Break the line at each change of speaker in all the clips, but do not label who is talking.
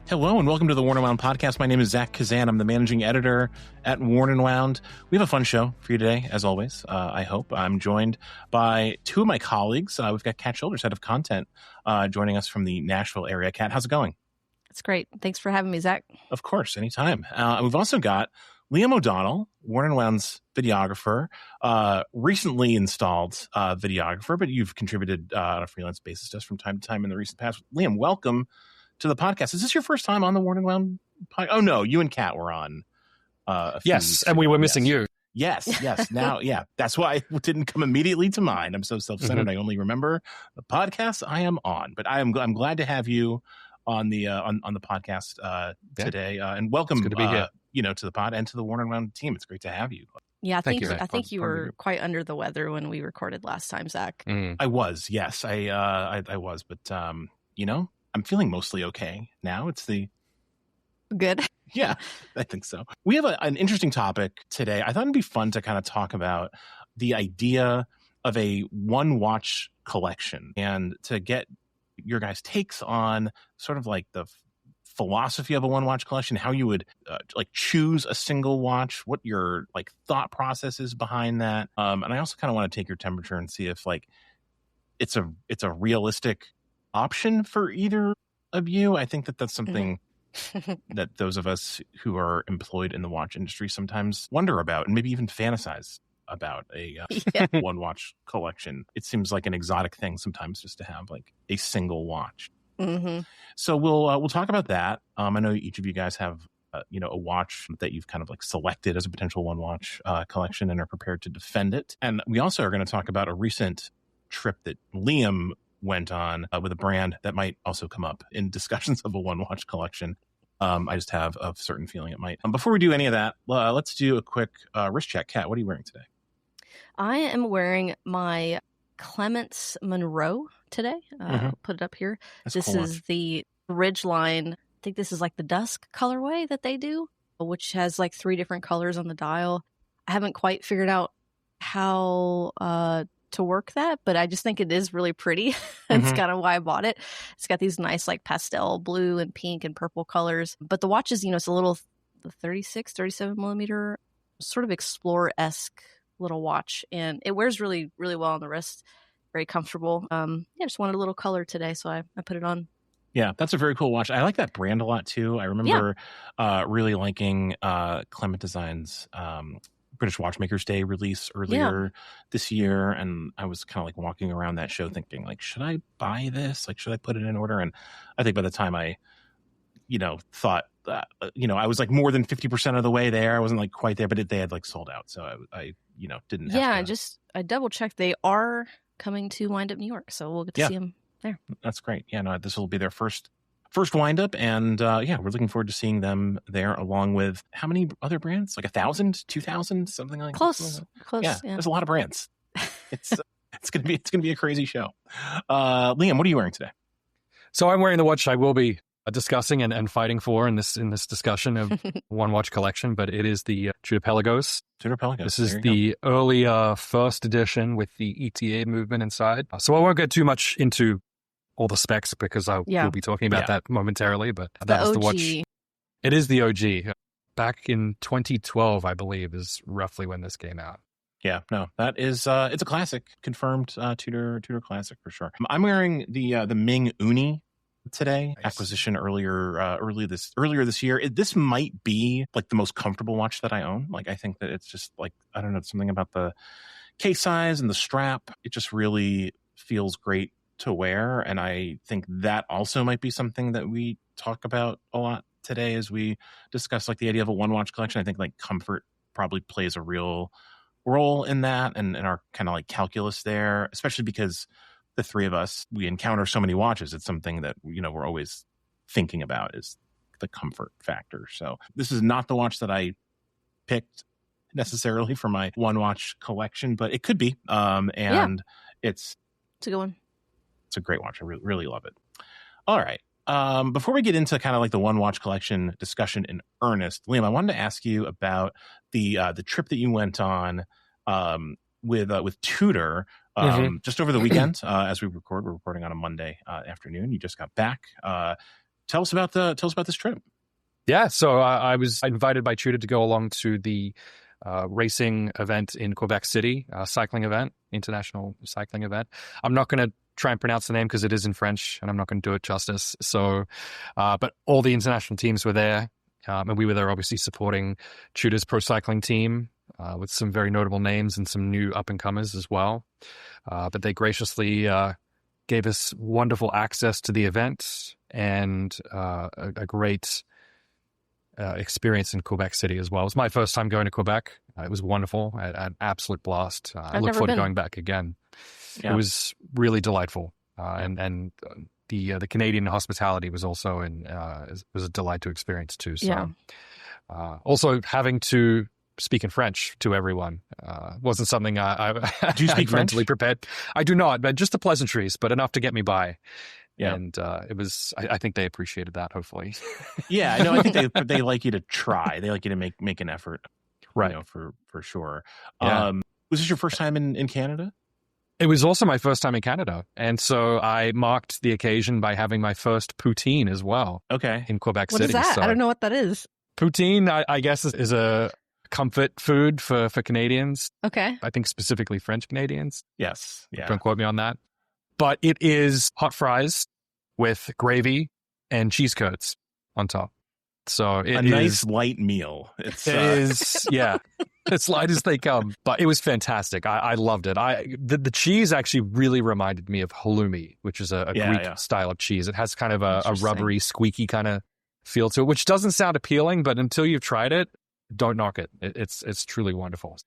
Hello and welcome to the Worn and Wound podcast. My name is Zach Kazan. I'm the managing editor at Worn and Wound. We have a fun show for you today, as always. I hope. I'm joined by two of my colleagues. We've got Kat Childers, head of content, joining us from the Nashville area. Kat, how's it going?
It's great. Thanks for having me, Zach.
Of course, anytime. We've also got Liam O'Donnell, Worn and Wound's videographer, recently installed videographer, but you've contributed on a freelance basis to us from time to time in the recent past. Liam, welcome to the podcast. Is this your first time on the Worn and Wound podcast? Oh, no, you and Kat were on.
Yes, and we were missing you.
Yes. Now, yeah, that's why it didn't come immediately to mind. I'm so self-centered. I only remember the podcast I am on, but I'm glad to have you on the podcast today, and welcome.
It's good to be here.
To the pod and to the Worn and Wound team. It's great to have you.
Yeah, I think you
Fun
were quite under the weather when we recorded last time, Zach.
I was, yes, I was, but I'm feeling mostly okay now. It's the
good.
Yeah, I think so. We have an interesting topic today. I thought it'd be fun to kind of talk about the idea of a one watch collection and to get your guys' takes on sort of like the philosophy of a one watch collection, how you would choose a single watch, what your thought process is behind that. And I also kind of want to take your temperature and see if it's a realistic option for either of you. I think that's something that those of us who are employed in the watch industry sometimes wonder about and maybe even fantasize about a one watch collection. It seems like an exotic thing sometimes just to have a single watch. So we'll talk about that. I know each of you guys have a watch that you've kind of selected as a potential one watch collection and are prepared to defend it. And we also are going to talk about a recent trip that Liam went on with a brand that might also come up in discussions of a one watch collection. I just have a certain feeling it might. Before we do any of that, let's do a quick wrist check. Kat, what are you wearing today?
I am wearing my Clements Monroe today. I'll put it up here. This is the Ridgeline. I think this is the dusk colorway that they do, which has 3 different colors on the dial. I haven't quite figured out how to work that, but I just think it is really pretty. That's kind of why I bought it. It's got these nice pastel blue and pink and purple colors, but the watch is it's a little 37 millimeter sort of Explorer-esque little watch, and it wears really, really well on the wrist. Very comfortable. Just wanted a little color today, so I put it on.
Yeah, that's a very cool watch. I like that brand a lot too. I remember really liking Clement Design's British Watchmakers Day release earlier this year, and I was kind of walking around that show thinking should I buy this? Should I put it in order? And I think by the time I thought that I was more than 50% of the way there. I wasn't quite there, but they had sold out, so I didn't have to...
I double checked. They are coming to Wind Up New York, so we'll get to see them there.
That's great. Yeah, no, this will be their first wind up, and we're looking forward to seeing them there along with how many other brands? 1,000, 2,000, something like
close.
Yeah, there's a lot of brands. It's gonna be a crazy show. Liam, what are you wearing today?
So I'm wearing the watch I will be discussing and fighting for in this discussion of one watch collection, but it is the Tudor Pelagos.
Tudor Pelagos.
This is the earlier first edition with the ETA movement inside. So I won't get too much into all the specs because I will be talking about that momentarily, but that is the watch. It is the OG. Back in 2012, I believe, is roughly when this came out.
Yeah, no, that is it's a classic, confirmed Tudor classic for sure. I'm wearing the Ming Uni today. Nice. Acquisition earlier this year. This might be the most comfortable watch that I own. I think that it's just I don't know, something about the case size and the strap. It just really feels great to wear, and I think that also might be something that we talk about a lot today as we discuss the idea of a one watch collection. I think comfort probably plays a real role in that, and our kind of calculus there, especially because the three of us, we encounter so many watches. It's something that we're always thinking about is the comfort factor. So this is not the watch that I picked necessarily for my one watch collection, but it could be. It's
a good one.
It's a great watch. I really love it. All right. Before we get into kind of the one watch collection discussion in earnest, Liam, I wanted to ask you about the trip that you went on with Tudor just over the weekend. As we're recording on a Monday afternoon. You just got back. tell us about this trip.
Yeah, so I was invited by Tudor to go along to the racing event in Quebec City, cycling event, international cycling event. I'm not going to try and pronounce the name because it is in French, and I'm not going to do it justice. So, but all the international teams were there, and we were there obviously supporting Tudor's pro cycling team with some very notable names and some new up-and-comers as well. But they graciously gave us wonderful access to the event and a great experience in Quebec City as well. It was my first time going to Quebec. It was wonderful. I had an absolute blast. I look forward to going back again. Yeah. It was really delightful. And the Canadian hospitality was also was a delight to experience too. So, also having to speak in French to everyone wasn't something I
do you speak French?
Mentally prepared. I do not, but just the pleasantries, but enough to get me by.
Yeah.
And it was, I think they appreciated that, hopefully.
Yeah, I know. I think they like you to try. They like you to make an effort.
Right.
You know, for sure.
Yeah.
Was this your first time in Canada?
It was also my first time in Canada. And so I marked the occasion by having my first poutine as well.
Okay.
In Quebec City.
What is that?
So
I don't know what that is.
Poutine, I guess, is a comfort food for Canadians.
Okay.
I think specifically French Canadians.
Yes. Yeah.
Don't quote me on that. But it is hot fries with gravy and cheese curds on top. So it is
nice light meal. It
is, yeah. As light as they come. But it was fantastic. I loved it. The cheese actually really reminded me of halloumi, which is a Greek style of cheese. It has kind of a rubbery, squeaky kind of feel to it, which doesn't sound appealing, but until you've tried it, don't knock it. It's truly wonderful.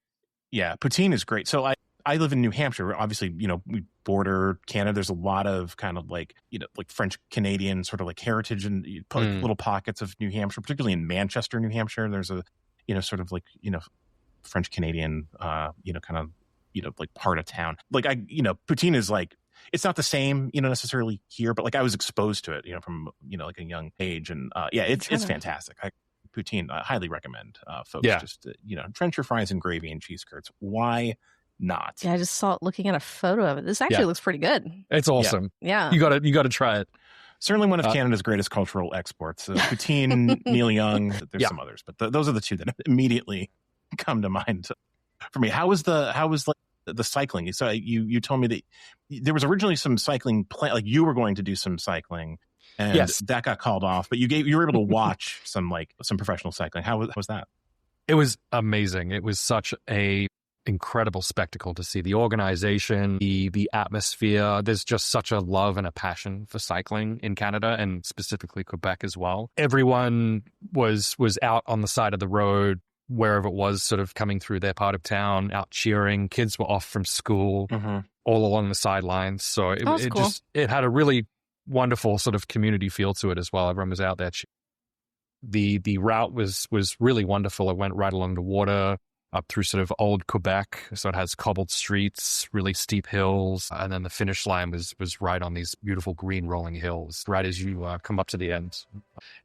Yeah, poutine is great. So I live in New Hampshire. Obviously, we border Canada. There's a lot of kind of like French Canadian sort of like heritage and little pockets of New Hampshire, particularly in Manchester, New Hampshire. There's a sort of like French Canadian kind of like part of town. Like poutine is like, it's not the same necessarily here, but like I was exposed to it from like a young age, and it's fantastic. Poutine, I highly recommend folks just drench your fries in gravy and cheese curds. Why not?
Yeah, I just saw it looking at a photo of it. This actually looks pretty good.
It's awesome.
Yeah.
You gotta try it.
Certainly one of Canada's greatest cultural exports. Poutine, Neil Young, there's some others, but those are the two that immediately come to mind for me. How was the cycling? So you told me that there was originally some cycling plan, like you were going to do some cycling, and that got called off, but you were able to watch some professional cycling. How was that?
It was amazing. It was such a incredible spectacle to see the organization, the atmosphere. There's just such a love and a passion for cycling in Canada, and specifically Quebec as well. Everyone was out on the side of the road, wherever it was, sort of coming through their part of town, out cheering. Kids were off from school, all along the sidelines. So it had a really wonderful sort of community feel to it as well. Everyone was out there. The route was really wonderful. It went right along the water, up through sort of old Quebec. So it has cobbled streets, really steep hills. And then the finish line was right on these beautiful green rolling hills, right as you come up to the end.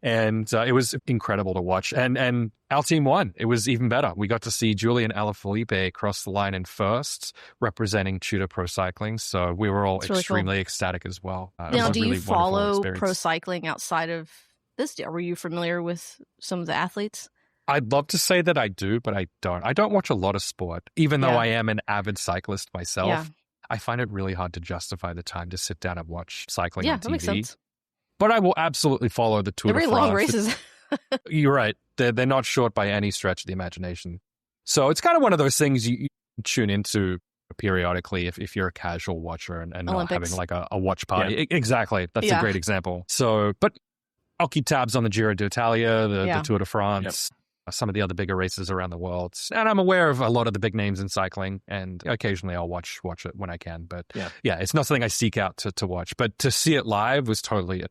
And it was incredible to watch. And our team won. It was even better. We got to see Julian Alaphilippe cross the line in first, representing Tudor Pro Cycling. So we were all extremely ecstatic as well.
Now, do you follow pro cycling outside of this? Were you familiar with some of the athletes?
I'd love to say that I do, but I don't. I don't watch a lot of sport, even though I am an avid cyclist myself. Yeah. I find it really hard to justify the time to sit down and watch cycling on TV. That makes sense. But I will absolutely follow the Tour de France.
Very long races.
You're right. They're not short by any stretch of the imagination. So it's kind of one of those things you tune into periodically if you're a casual watcher and not having like a watch party. Yeah. Exactly. That's a great example. So, but I'll keep tabs on the Giro d'Italia, the Tour de France, some of the other bigger races around the world. And I'm aware of a lot of the big names in cycling, and occasionally I'll watch it when I can. But it's not something I seek out to watch. But to see it live was a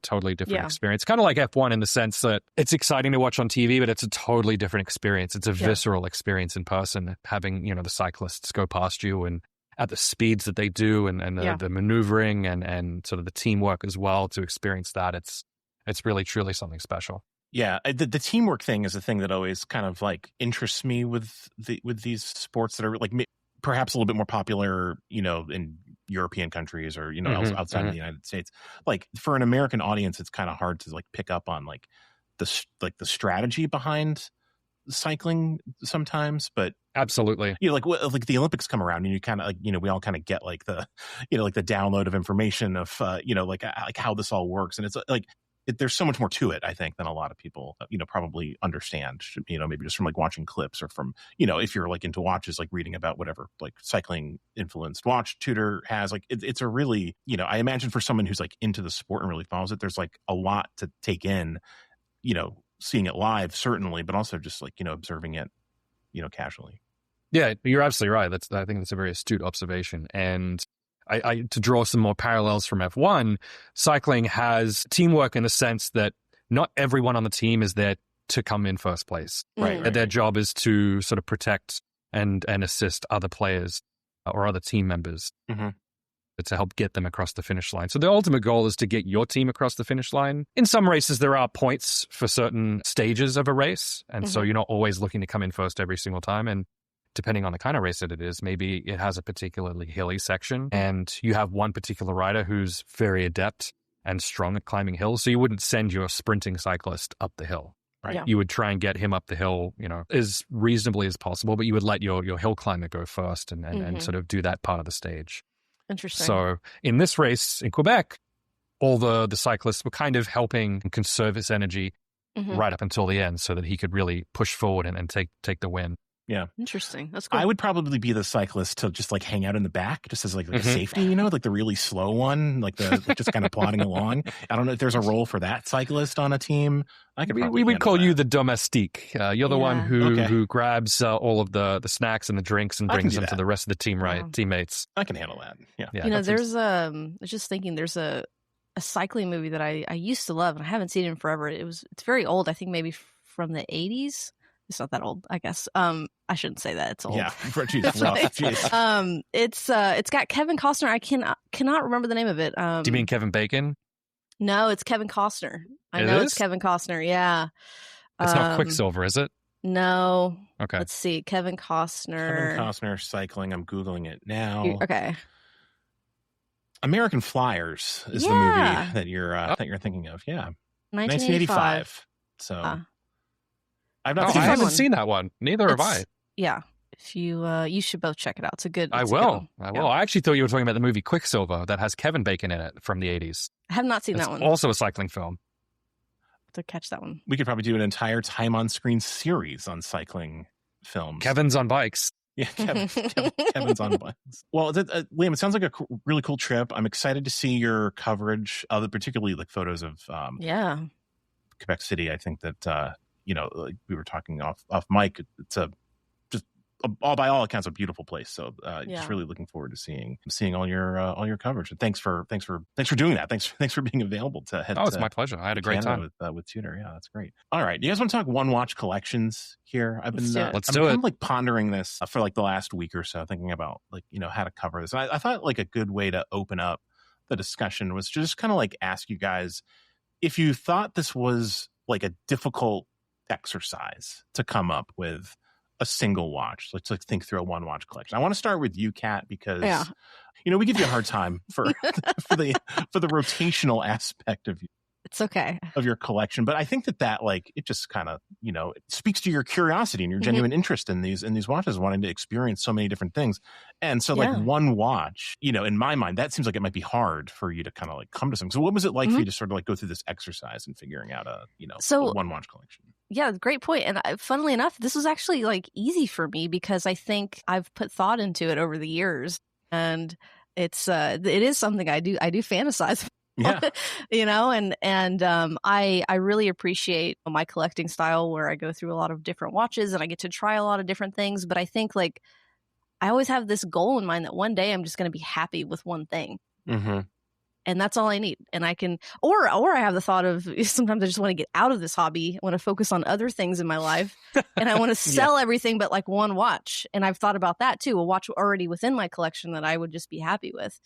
totally different experience. Kind of like F1 in the sense that it's exciting to watch on TV, but it's a totally different experience. It's a visceral experience in person, having, the cyclists go past you and at the speeds that they do and the maneuvering and sort of the teamwork as well. To experience that, it's really, truly something special.
Yeah, the teamwork thing is a thing that always kind of like interests me with these sports that are like perhaps a little bit more popular, in European countries or, outside of the United States. Like for an American audience, it's kind of hard to like pick up on like the strategy behind cycling sometimes, but
absolutely,
like the Olympics come around and you kind of like, we all kind of get like the, like the download of information of, like how this all works. And it's like, there's so much more to it, I think, than a lot of people, probably understand, maybe just from like watching clips or from, if you're like into watches, like reading about whatever, like cycling influenced watch Tudor has, like, it's a really, I imagine for someone who's like into the sport and really follows it, there's like a lot to take in, seeing it live, certainly, but also just like, observing it, casually.
Yeah, you're absolutely right. I think that's a very astute observation. And I to draw some more parallels from F1, cycling has teamwork in the sense that not everyone on the team is there to come in first place.
Right.
Their job is to sort of protect and assist other players or other team members to help get them across the finish line. So the ultimate goal is to get your team across the finish line. In some races, there are points for certain stages of a race. And so you're not always looking to come in first every single time. And depending on the kind of race that it is, maybe it has a particularly hilly section and you have one particular rider who's very adept and strong at climbing hills. So you wouldn't send your sprinting cyclist up the hill. Right. Yeah. You would try and get him up the hill, as reasonably as possible, but you would let your hill climber go first and sort of do that part of the stage.
Interesting.
So in this race in Quebec, all the cyclists were kind of helping conserve his energy right up until the end so that he could really push forward and take the win.
Yeah.
Interesting. That's cool.
I would probably be the cyclist to just like hang out in the back, just as like a safety, like the really slow one, like just kind of plodding along. I don't know if there's a role for that cyclist on a team.
We would call you the domestique. You're the one who grabs all of the snacks and the drinks and brings them to the rest of the teammates.
I can handle that. Yeah.
There's I was just thinking there's a cycling movie that I used to love and I haven't seen it in forever. It's very old. I think maybe from the 80s. It's not that old, I guess. I shouldn't say that. It's old.
Yeah, jeez.
It's got Kevin Costner. I cannot remember the name of it.
Do you mean Kevin Bacon?
No, it's Kevin Costner. I know it's Kevin Costner. Yeah.
It's not Quicksilver, is it?
No.
Okay.
Let's see. Kevin
Costner cycling. I'm Googling it now.
Okay.
American Flyers is the movie that you're thinking of. Yeah. 1985. So.
I haven't seen that one. Neither have I.
Yeah. If you should both check it out. It's a good.
I will. I actually thought you were talking about the movie Quicksilver that has Kevin Bacon in it from the 80s.
I have not seen that one.
Also a cycling film.
To catch that one.
We could probably do an entire time on screen series on cycling films.
Kevin's on bikes.
Yeah, Kevin's on bikes. Well, Liam, it sounds like a really cool trip. I'm excited to see your coverage of particularly like photos of Quebec City. I think that like we were talking off mic, it's all by all accounts a beautiful place. So just really looking forward to seeing all your coverage. And thanks for doing that. Thanks for being available to head.
Oh, it's my pleasure. I had a great time
with Tudor. Yeah, that's great. All right, do you guys want to talk one watch collections here? I've been
let's do it.
I'm like pondering this for like the last week or so, thinking about like how to cover this. And I thought like a good way to open up the discussion was to just kind of like ask you guys if you thought this was like a difficult exercise to come up with a single watch. Let's think through a one watch collection. I want to start with you, Kat, because we give you a hard time for the rotational aspect of
it's okay
of your collection, but I think that like it just kind of it speaks to your curiosity and your genuine interest in these watches, wanting to experience so many different things. And so like one watch, in my mind, that seems like it might be hard for you to kind of like come to something. So what was it like for you to sort of like go through this exercise and figuring out a one watch collection?
Yeah, great point. And funnily enough, this was actually like easy for me because I think I've put thought into it over the years, and it is something I do fantasize.
Yeah.
I really appreciate my collecting style where I go through a lot of different watches and I get to try a lot of different things. But I think like I always have this goal in mind that one day I'm just going to be happy with one thing.
Mm-hmm.
And that's all I need. And I can, or I have the thought of sometimes I just want to get out of this hobby. I want to focus on other things in my life and I want to sell everything but like one watch. And I've thought about that too. A watch already within my collection that I would just be happy with.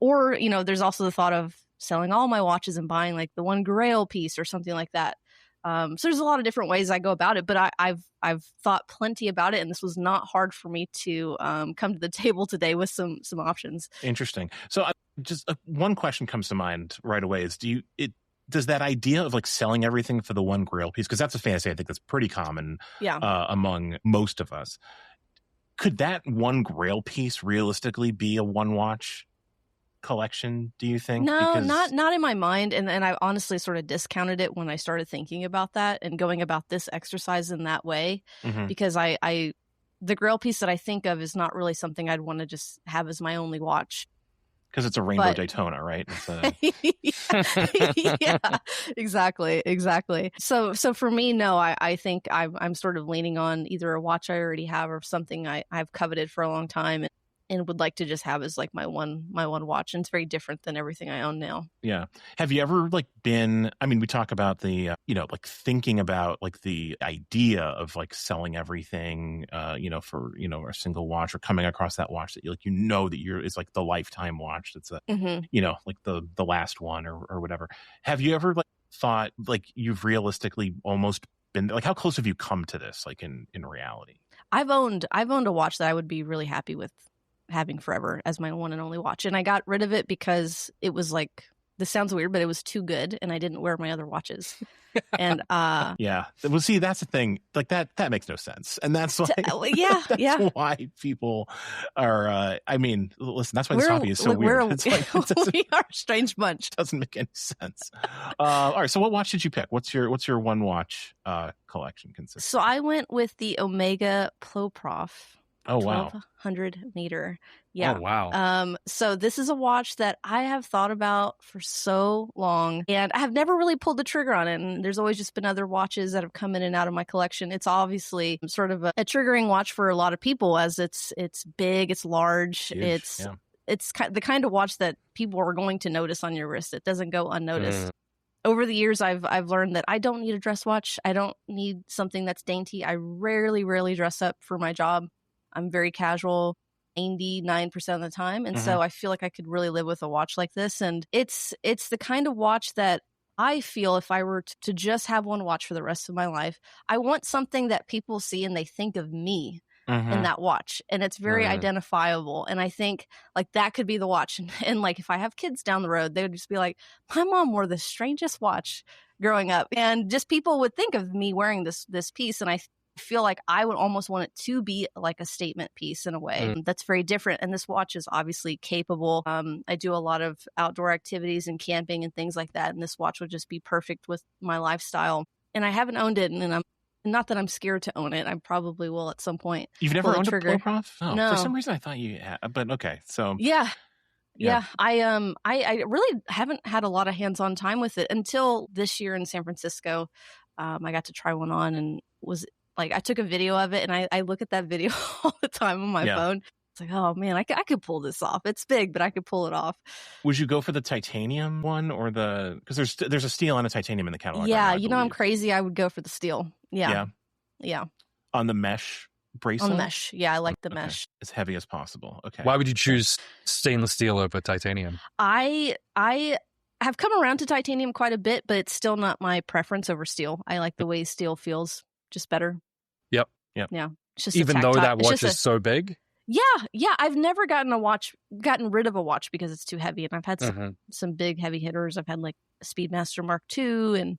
Or there's also the thought of selling all my watches and buying like the one Grail piece or something like that. So there's a lot of different ways I go about it, but I've thought plenty about it, and this was not hard for me to come to the table today with some options.
Interesting. So just one question comes to mind right away is, does that idea of like selling everything for the one grail piece, because that's a fantasy I think that's pretty common among most of us. Could that one grail piece realistically be a one watch collection, do you think?
No, not in my mind. And I honestly sort of discounted it when I started thinking about that and going about this exercise in that way, because the grail piece that I think of is not really something I'd want to just have as my only watch.
Because it's a rainbow Daytona, right?
Yeah, exactly. So for me, no, I think I'm sort of leaning on either a watch I already have or something I've coveted for a long time and would like to just have as like my one watch. And it's very different than everything I own now.
Yeah. Have you ever like been, I mean, we talk about the, like thinking about like the idea of like selling everything, for, a single watch, or coming across that watch that that it's like the lifetime watch. That's like the last one or whatever. Have you ever like thought like you've realistically almost been like, how close have you come to this? Like in reality?
I've owned a watch that I would be really happy with having forever as my one and only watch, and I got rid of it because it was like, this sounds weird, but it was too good and I didn't wear my other watches. And
yeah, well, see, that's the thing, like that makes no sense, and that's why that's why people are I mean, listen, that's why this hobby is so weird. It's like,
we are a strange bunch.
Doesn't make any sense. All right, so what watch did you pick? What's your one watch collection consist?
So I went with the Omega Ploprof.
Oh, wow.
1200 meter. Yeah.
Oh, wow.
So this is a watch that I have thought about for so long, and I have never really pulled the trigger on it. And there's always just been other watches that have come in and out of my collection. It's obviously sort of a triggering watch for a lot of people, as it's big, it's large,
huge,
it's the kind of watch that people are going to notice on your wrist. It doesn't go unnoticed. Over the years, I've learned that I don't need a dress watch. I don't need something that's dainty. I rarely dress up for my job. I'm very casual 99% of the time. And so I feel like I could really live with a watch like this. And it's the kind of watch that I feel if I were to just have one watch for the rest of my life, I want something that people see and they think of me in that watch. And it's very identifiable. And I think like that could be the watch. And like if I have kids down the road, they would just be like, my mom wore the strangest watch growing up. And just people would think of me wearing this piece. And I feel like I would almost want it to be like a statement piece in a way that's very different. And this watch is obviously capable. I do a lot of outdoor activities and camping and things like that. And this watch would just be perfect with my lifestyle. And I haven't owned it, and I'm not that I'm scared to own it. I probably will at some point.
You've never owned a Ploprof?
Oh, no.
For some reason I thought you had, but okay. So
yeah. I really haven't had a lot of hands-on time with it until this year in San Francisco. I got to try one on and was like, I took a video of it, and I look at that video all the time on my phone. It's like, oh man, I could pull this off. It's big, but I could pull it off.
Would you go for the titanium one or because there's a steel and a titanium in the catalog?
Yeah,
right now,
I'm crazy. I would go for the steel. Yeah.
On the mesh bracelet?
On the mesh. Yeah, I like the mesh.
As heavy as possible. Okay.
Why would you choose stainless steel over titanium?
I have come around to titanium quite a bit, but it's still not my preference over steel. I like the way steel feels just better.
Yep.
Yeah. It's just
even though that watch is so big?
Yeah. I've never gotten rid of a watch because it's too heavy. And I've had some big heavy hitters. I've had like a Speedmaster Mark II and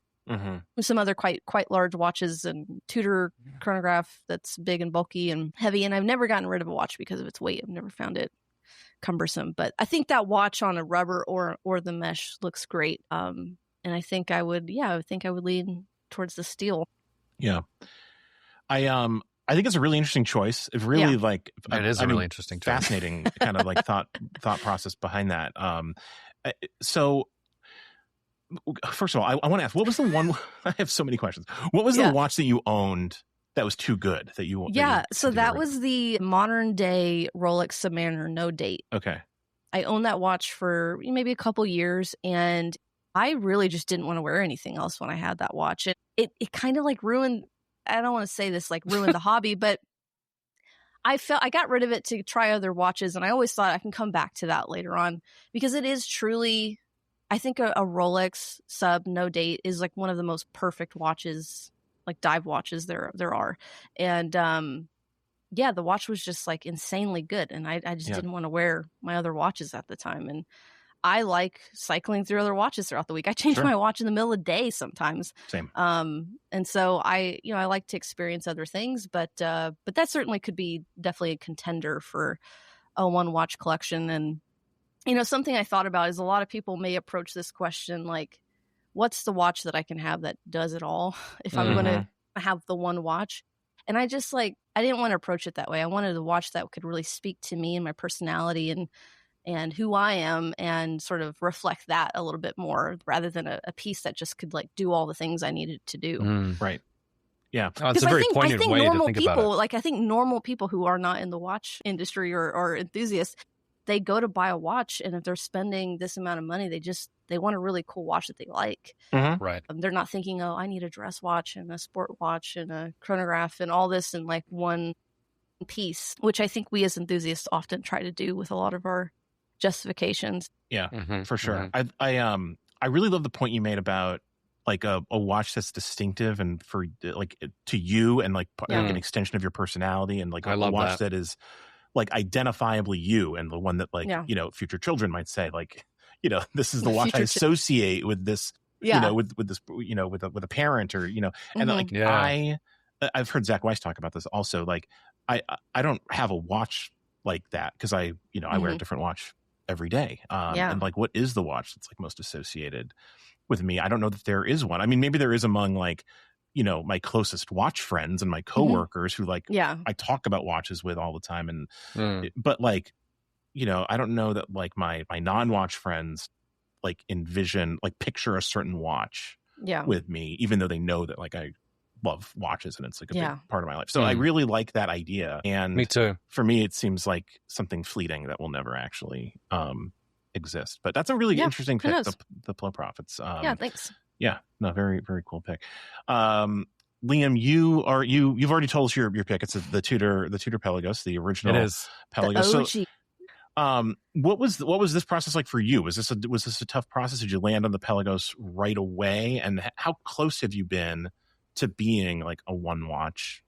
some other quite large watches, and Tudor chronograph that's big and bulky and heavy. And I've never gotten rid of a watch because of its weight. I've never found it cumbersome. But I think that watch on a rubber or the mesh looks great. And I think I would lean towards the steel.
Yeah. I think it's a really interesting choice. It really
it is a really interesting choice.
Fascinating kind of like thought process behind that. So first of all, I want to ask, what was the one, I have so many questions. What was the watch that you owned that was too good that you
so that was the modern day Rolex Submariner no date.
Okay.
I owned that watch for maybe a couple years, and I really just didn't want to wear anything else when I had that watch. It kind of like ruined, I don't want to say this like ruined the hobby, but I got rid of it to try other watches, and I always thought I can come back to that later on because it is truly, I think a Rolex sub no date is like one of the most perfect watches, like dive watches there are. And yeah, the watch was just like insanely good. And I just didn't want to wear my other watches at the time. And I like cycling through other watches throughout the week. I change my watch in the middle of the day sometimes.
Same.
And so I like to experience other things, but that certainly could be definitely a contender for a one watch collection. And, something I thought about is a lot of people may approach this question like, what's the watch that I can have that does it all if I'm going to have the one watch? And I just I didn't want to approach it that way. I wanted a watch that could really speak to me and my personality and who I am and sort of reflect that a little bit more rather than a piece that just could do all the things I needed to do.
Right. Yeah.
It's a very poignant way to think about it.
I think normal people who are not in the watch industry or enthusiasts, they go to buy a watch, and if they're spending this amount of money, they want a really cool watch that they like.
Right.
They're not thinking, oh, I need a dress watch and a sport watch and a chronograph and all this in one piece, which I think we as enthusiasts often try to do with a lot of our justifications.
Yeah, for sure. I really love the point you made about a watch that's distinctive and for to you and an extension of your personality, and a watch that is identifiably you, and the one that future children might say this is the watch I associate with this with this with a parent or and I've heard Zach Weiss talk about this also. I don't have a watch like that because I wear a different watch every day. And what is the watch that's most associated with me? I don't know that there is one. I mean, maybe there is among my closest watch friends and my coworkers who I talk about watches with all the time. And, but I don't know that my non-watch friends envision, picture a certain watch with me, even though they know that I love watches and it's a big part of my life. So I really like that idea. And
me too.
For me, it seems like something fleeting that will never actually exist. But that's a really interesting pick, the Plo Profits.
Thanks.
Yeah, no, very, very cool pick. Liam, you've already told us your pick. It's the Tudor Pelagos, the original Pelagos.
The OG.
What was this process like for you? Was this a tough process? Did you land on the Pelagos right away? And how close have you been to being a one watch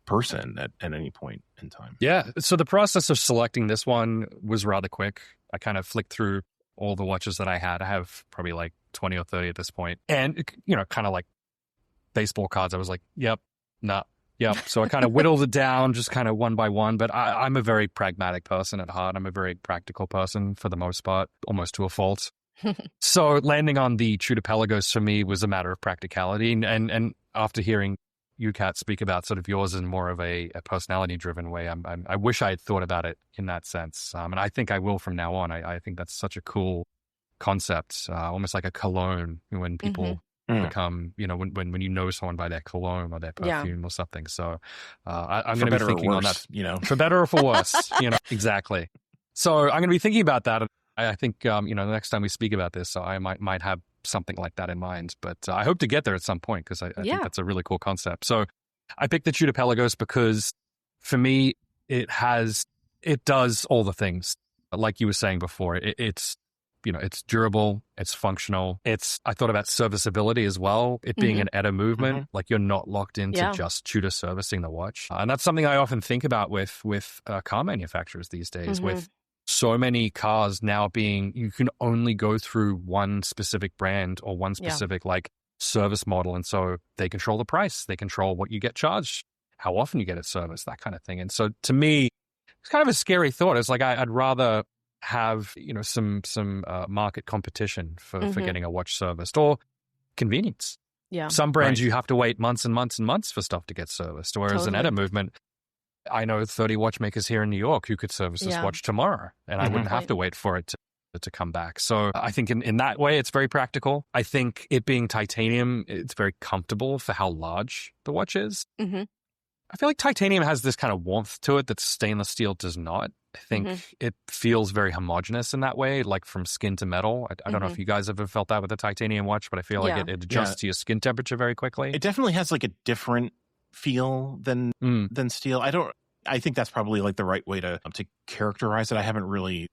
person at any point in time?
Yeah. So the process of selecting this one was rather quick. I kind of flicked through all the watches that I had. I have probably 20 or 30 at this point. And, kind of like baseball cards. I was like, yep, nah, yep. So I kind of whittled it down just kind of one by one. But I'm a very pragmatic person at heart. I'm a very practical person for the most part, almost to a fault. So landing on the Tudor Pelagos for me was a matter of practicality. And after hearing you, Kat, speak about sort of yours in more of a personality-driven way, I wish I had thought about it in that sense. And I think I will from now on. I think that's such a cool concept, almost like a cologne when people become, when you know someone by their cologne or their perfume or something. So I'm going to be thinking on that, for better or for worse, exactly. So I'm going to be thinking about that. I think, the next time we speak about this, I might have something like that in mind. But I hope to get there at some point because I think that's a really cool concept. So I picked the Tudor Pelagos because for me, it does all the things. Like you were saying before, it's durable, it's functional. I thought about serviceability as well. It being an ETA movement, you're not locked into just Tudor servicing the watch. And that's something I often think about with car manufacturers these days, with so many cars now you can only go through one specific brand or one specific service model. And so they control the price, they control what you get charged, how often you get it serviced, that kind of thing. And so to me, it's kind of a scary thought. It's I'd rather have, some market competition for getting a watch serviced or convenience.
Yeah.
Some brands you have to wait months and months and months for stuff to get serviced. Whereas an ETA movement, I know 30 watchmakers here in New York who could service this watch tomorrow, and I wouldn't have to wait for it to come back. So I think in that way, it's very practical. I think it being titanium, it's very comfortable for how large the watch is. I feel like titanium has this kind of warmth to it that stainless steel does not. I think it feels very homogeneous in that way, from skin to metal. I don't know if you guys ever felt that with a titanium watch, but I feel like it adjusts to your skin temperature very quickly.
It definitely has a different feel than steel. I think that's probably the right way to characterize it. I haven't really,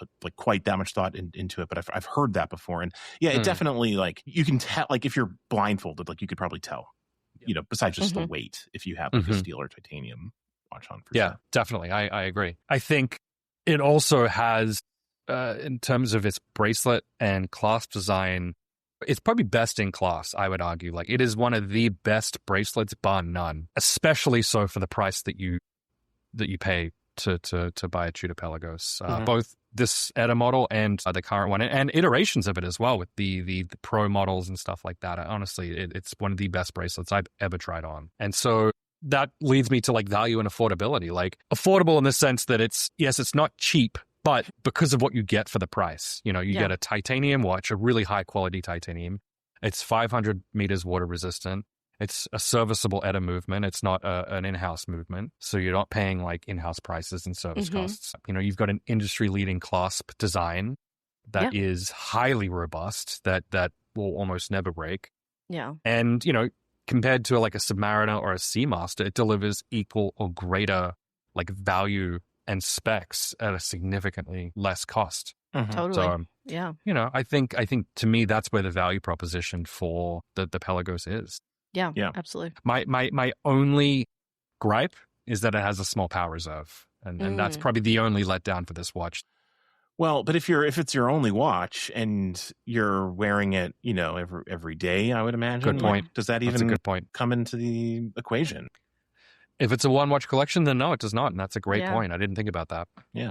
put like quite that much thought into it, but I've heard that before. And yeah, it definitely, like, you can tell, like, if you're blindfolded, like, you could probably tell, you know, besides just the weight, if you have like a steel or titanium watch on. For sure.
Definitely. I agree. I think it also has, in terms of its bracelet and clasp design, it's probably best in class, I would argue. Like, it is one of the best bracelets, bar none, especially so for the price that you pay to buy a Tudor Pelagos. Both this ETA model and the current one, and iterations of it as well, with the pro models and stuff like that. Honestly, it's one of the best bracelets I've ever tried on. And so that leads me to like value and affordability. Like, affordable in the sense that it's not cheap, but because of what you get for the price. You know, you get a titanium watch, a really high quality titanium. It's 500 meters water resistant. It's a serviceable ETA movement. It's not an in-house movement. So you're not paying like in-house prices and service costs. You know, you've got an industry-leading clasp design that is highly robust, that will almost never break.
Yeah.
And, you know, compared to like a Submariner or a Seamaster, it delivers equal or greater like value and specs at a significantly less cost.
Totally.
So,
yeah.
You know, I think to me, that's where the value proposition for the Pelagos is.
Yeah, absolutely.
My only gripe is that it has a small power reserve. And that's probably the only letdown for this watch.
Well, but if it's your only watch and you're wearing it, you know, every day, I would imagine.
Good point.
Does that even
that's a good point.
come into the equation?
If it's a one watch collection, then no, it does not. And that's a great point. I didn't think about that.
Yeah.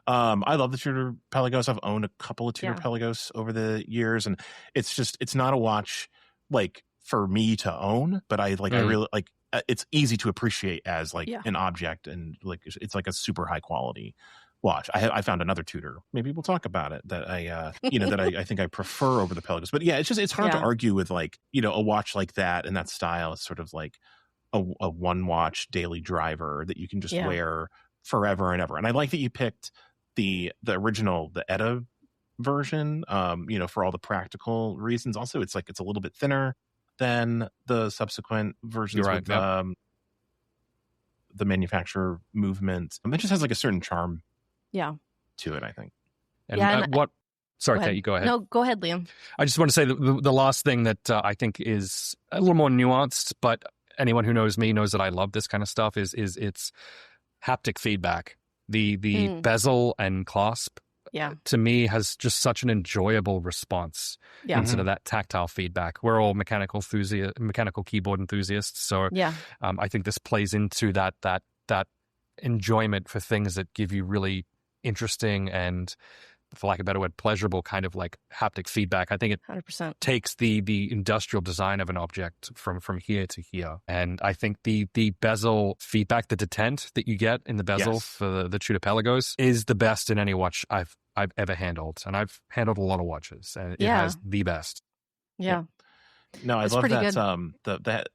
I love the Tudor Pelagos. I've owned a couple of Tudor Pelagos over the years, and it's not a watch like for me to own, but I really like, it's easy to appreciate as like an object, and like it's like a super high quality watch. I found another Tudor. Maybe we'll talk about it that I I think I prefer over the Pelagos. But yeah, it's hard to argue with, like, you know, a watch like that and that style is sort of like a one watch daily driver that you can just wear forever and ever. And I like that you picked the original, the ETA version, you know, for all the practical reasons. Also, it's like, it's a little bit thinner than the subsequent versions with the manufacturer movement. It just has like a certain charm to it, I think.
And sorry, Kate, you go ahead.
No, go ahead, Liam.
I just want to say the last thing that I think is a little more nuanced, but anyone who knows me knows that I love this kind of stuff, is its haptic feedback. The bezel and clasp, to me, has just such an enjoyable response instead of that tactile feedback. We're all mechanical keyboard enthusiasts, so I think this plays into that enjoyment for things that give you really interesting and, for lack of a better word, pleasurable kind of like haptic feedback. I think it
100%
takes the industrial design of an object from here to here. And I think the bezel feedback, the detent that you get in the bezel for the Tudor Pelagos, is the best in any watch I've ever handled. And I've handled a lot of watches, and it has the best.
Yeah.
No, I love that.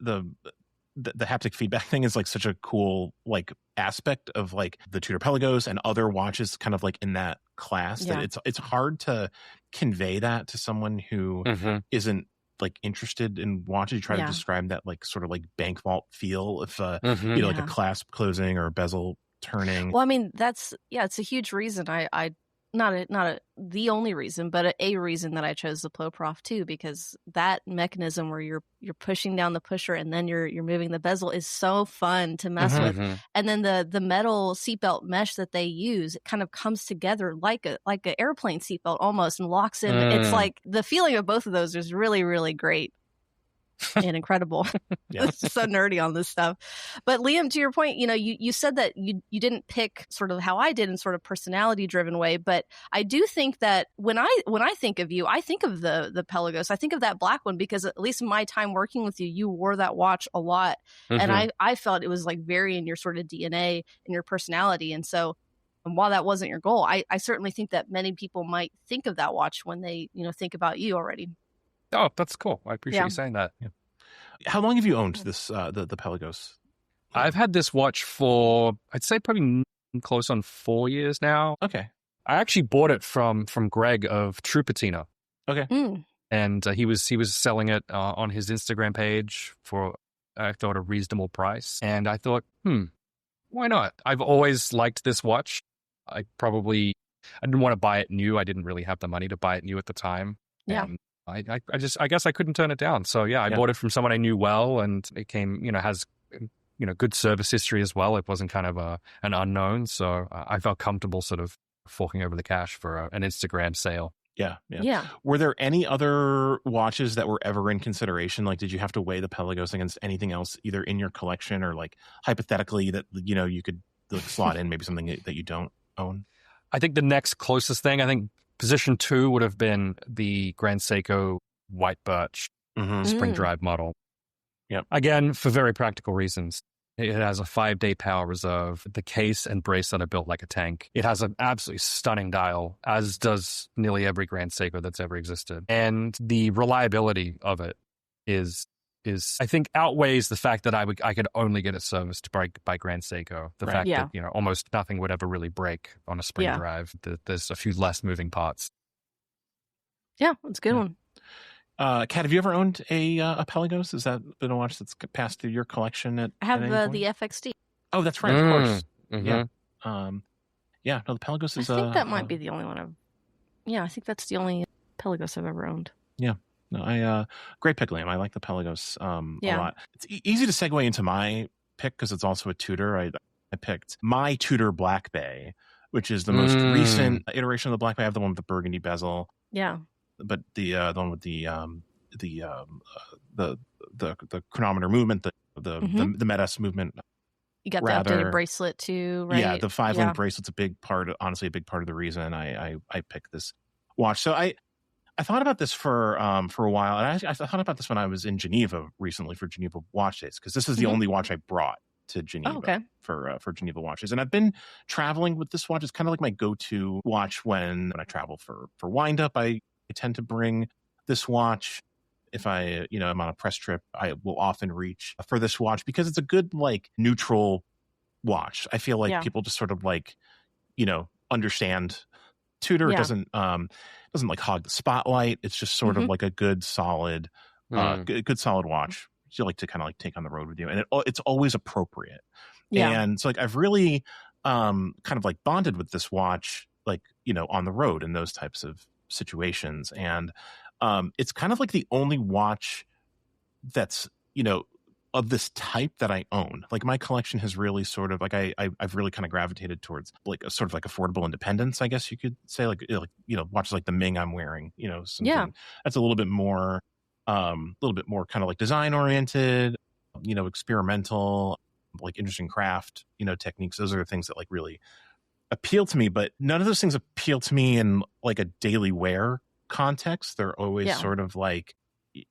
The haptic feedback thing is like such a cool like aspect of like the Tudor Pelagos and other watches kind of like in that class, that it's hard to convey that to someone who isn't like interested in watches. You try to describe that like sort of like bank vault feel of you know, like a clasp closing or a bezel turning.
Well, I mean, it's a huge reason I the only reason, but a reason that I chose the Ploprof too, because that mechanism where you're pushing down the pusher and then you're moving the bezel is so fun to mess with. And then the metal seatbelt mesh that they use, it kind of comes together like an airplane seatbelt almost, and locks in. It's like the feeling of both of those is really, really great. And incredible. So nerdy on this stuff. But Liam, to your point, you know, you said that you didn't pick sort of how I did in sort of personality driven way, but I do think that when I think of you, I think of the Pelagos. I think of that black one because at least in my time working with you, you wore that watch a lot. And I felt it was like very in your sort of DNA and your personality. And so, and while that wasn't your goal, I certainly think that many people might think of that watch when they, you know, think about you already.
Oh, that's cool. I appreciate you saying that. Yeah.
How long have you owned this, the Pelagos?
I've had this watch for, I'd say probably close on 4 years now.
Okay.
I actually bought it from Greg of True Patina.
Okay.
And he was selling it on his Instagram page for, I thought, a reasonable price. And I thought, why not? I've always liked this watch. I probably I didn't want to buy it new. I didn't really have the money to buy it new at the time.
Yeah.
And I guess I couldn't turn it down. So yeah, I bought it from someone I knew well, and it came, has, good service history as well. It wasn't kind of an unknown. So I felt comfortable sort of forking over the cash for an Instagram sale.
Yeah. Were there any other watches that were ever in consideration? Like, did you have to weigh the Pelagos against anything else, either in your collection or like hypothetically that, you could slot in maybe something that you don't own?
I think the next closest thing, position 2 would have been the Grand Seiko White Birch Spring Drive model.
Yep.
Again, for very practical reasons. It has a 5-day power reserve. The case and bracelet are built like a tank. It has an absolutely stunning dial, as does nearly every Grand Seiko that's ever existed. And the reliability of it is I think outweighs the fact that I could only get it serviced by Grand Seiko. The fact that almost nothing would ever really break on a spring drive. There's a few less moving parts.
Yeah, that's a good one.
Kat, have you ever owned a Pelagos? Has that been a watch that's passed through your collection?
I have the FXD.
Oh, that's right, of course.
Mm-hmm.
Yeah. No, the Pelagos is.
I think that might be the only one I think that's the only Pelagos I've ever owned.
Yeah. No, great pick, Liam. I like the Pelagos a lot. It's easy to segue into my pick because it's also a Tudor. I picked my Tudor Black Bay, which is the most recent iteration of the Black Bay. I have the one with the burgundy bezel.
Yeah.
But the one with the chronometer movement, the Metas movement.
You got the updated bracelet too, right?
Yeah, the 5-link bracelet's a big part of the reason I picked this watch. So I thought about this for a while, and I thought about this when I was in Geneva recently for Geneva Watch Days, because this is the only watch I brought to Geneva for Geneva Watches. And I've been traveling with this watch. It's kind of like my go-to watch when I travel for wind up. I tend to bring this watch. If I, am on a press trip, I will often reach for this watch because it's a good, like, neutral watch. I feel like people just sort of like, understand Tudor. It doesn't like hog the spotlight. It's just sort of like a good solid, good solid watch. You like to kind of like take on the road with you, and it's always appropriate. And so like I've really kind of like bonded with this watch, like, on the road in those types of situations. And it's kind of like the only watch that's, of this type that I own. Like my collection has really sort of like I've really kind of gravitated towards like a sort of like affordable independence, I guess you could say, like watches like the Ming I'm wearing, something that's a little bit more kind of like design oriented, experimental, like interesting craft, techniques. Those are the things that like really appeal to me, but none of those things appeal to me in like a daily wear context. They're always sort of like,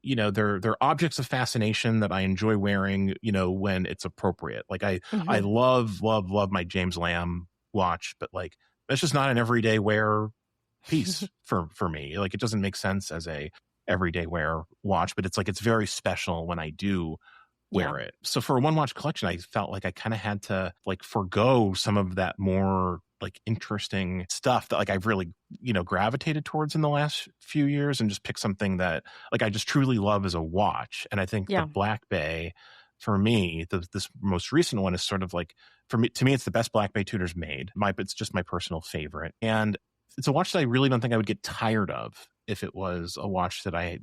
they're objects of fascination that I enjoy wearing, when it's appropriate. Like I love my James Lamb watch, but like that's just not an everyday wear piece for me. Like it doesn't make sense as a everyday wear watch, but it's like it's very special when I do wear it. So for a one watch collection, I felt like I kind of had to like forgo some of that more like interesting stuff that like I've really, gravitated towards in the last few years, and just pick something that like I just truly love as a watch. And I think the Black Bay, for me, this most recent one is sort of like, to me, it's the best Black Bay Tudor's made. It's just my personal favorite. And it's a watch that I really don't think I would get tired of if it was a watch that I,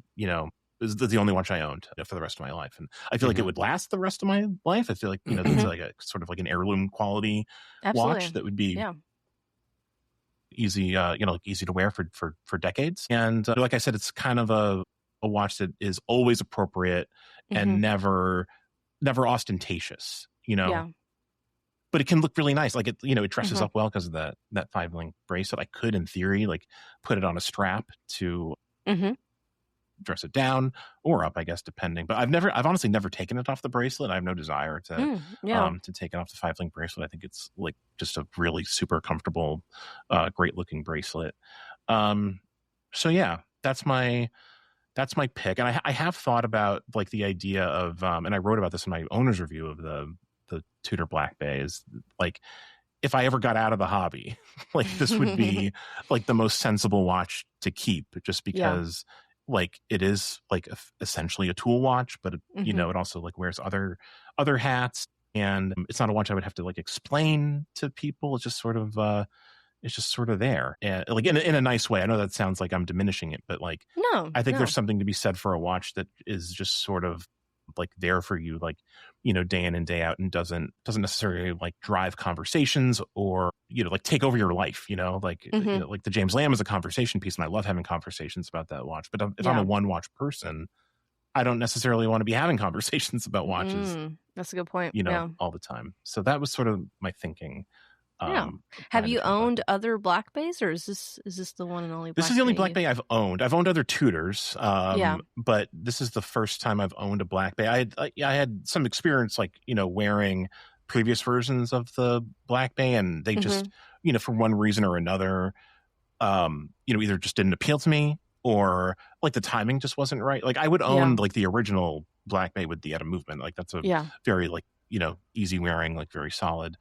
is the only watch I owned for the rest of my life. And I feel like it would last the rest of my life. I feel like, it's like a sort of like an heirloom quality watch that would be easy, like easy to wear for decades. And like I said, it's kind of a watch that is always appropriate and never ostentatious, but it can look really nice. Like it, it dresses up well because of that 5-link bracelet. I could, in theory, like put it on a strap to dress it down or up, I guess, depending. But I've honestly never taken it off the bracelet. I have no desire to take it off the 5-link bracelet. I think it's like just a really super comfortable, great looking bracelet. So yeah, that's my pick. And I have thought about like the idea of, and I wrote about this in my owner's review of the Tudor Black Bay, is like, if I ever got out of the hobby, like this would be like the most sensible watch to keep, just because like it is like essentially a tool watch, but it also like wears other hats, and it's not a watch I would have to like explain to people. It's just sort of it's just sort of there, and like in a nice way. I know that sounds like I'm diminishing it, but like I think there's something to be said for a watch that is just sort of like there for you, like, you know, day in and day out, and doesn't necessarily like drive conversations or, you know, like take over your life, you know, like you know, like the James Lamb is a conversation piece, and I love having conversations about that watch. But if I'm a one watch person, I don't necessarily want to be having conversations about watches.
That's a good point.
You know, all the time. So that was sort of my thinking.
Have you owned other Black Bays, or is this the one and only?
This is the only Black Bay I've owned. I've owned other Tudors, but this is the first time I've owned a Black Bay. I had some experience, like, you know, wearing previous versions of the Black Bay, and they just, you know, for one reason or another, you know, either just didn't appeal to me, or like the timing just wasn't right. Like I would own like the original Black Bay with the Edda movement. Like that's a very like, you know, easy wearing, like very solid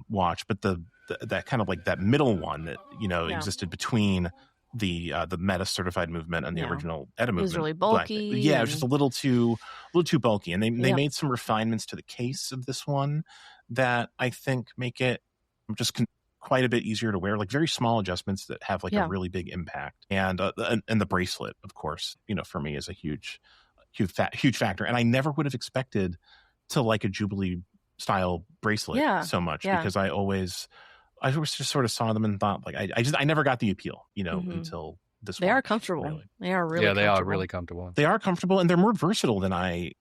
watch. But that kind of like that middle one that, you know, existed between the Meta certified movement and the original Edda movement.
It was really bulky.
Yeah, it was just a little too bulky. And they made some refinements to the case of this one that I think make it just quite a bit easier to wear, like very small adjustments that have like a really big impact. And the bracelet, of course, you know, for me is a huge factor. And I never would have expected to like a Jubilee style bracelet so much, because I always just sort of saw them and thought like I never got the appeal, you know, until this one.
They are comfortable.
Really.
They are really
they are really comfortable.
They are comfortable, and they're more versatile than I